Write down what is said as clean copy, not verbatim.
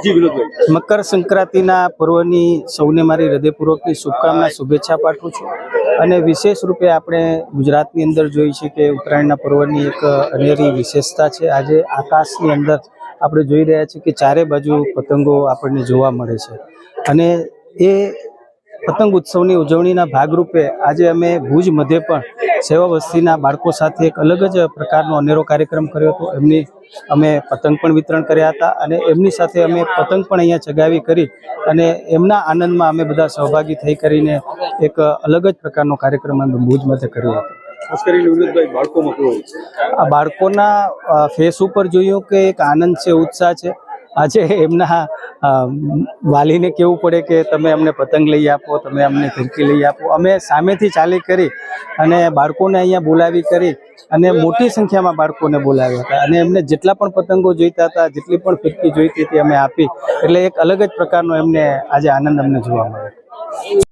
જી વિનોદભાઈ, મકર સંક્રાંતિના પર્વની સૌને મારી હૃદયપૂર્વકની શુભકામના શુભેચ્છા પાઠવું છું। અને વિશેષ રૂપે આપણે ગુજરાતની અંદર જોઈ છે કે ઉત્તરાયણના પર્વની એક અનેરી વિશેષતા છે। આજે આકાશની અંદર આપણે જોઈ રહ્યા છીએ કે ચારે બાજુ પતંગો આપણને જોવા મળે છે અને એ પતંગ ઉત્સવની ઉજવણીના ભાગરૂપે આજે અમે ભુજ મધ્યે પણ સેવા વસ્તીના બાળકો સાથે એક અલગ જ પ્રકારનો અનેરો કાર્યક્રમ કર્યો હતો। એમની અમે પતંગ પણ વિતરણ કર્યા હતા અને એમની સાથે અમે પતંગ પણ અહીંયા ચગાવી કરી અને એમના આનંદમાં અમે બધા સહભાગી થઈ કરીને એક અલગ જ પ્રકારનો કાર્યક્રમ અમે ભુજ મધ્યે કર્યો હતો। ખાસ કરીને વિનોદભાઈ, બાળકોમાં કેવો આ બાળકોના ફેસ ઉપર જોયું કે એક આનંદ છે, ઉત્સાહ છે। આજે એમના વાલીને કહેવું પડે કે તમે અમને પતંગ લઈ આપો, તમે અમને ફિરકી લઈ આપો। અમે સામેથી ચાલી કરી અને બાળકોને અહીંયા બોલાવી કરી અને મોટી સંખ્યામાં બાળકોને બોલાવ્યા હતા અને એમને જેટલા પણ પતંગો જોઈતા હતા, જેટલી પણ ફિરકી જોઈતી હતી અમે આપી। એટલે એક અલગ જ પ્રકારનો એમને આજે આનંદ અમને જોવા મળ્યો।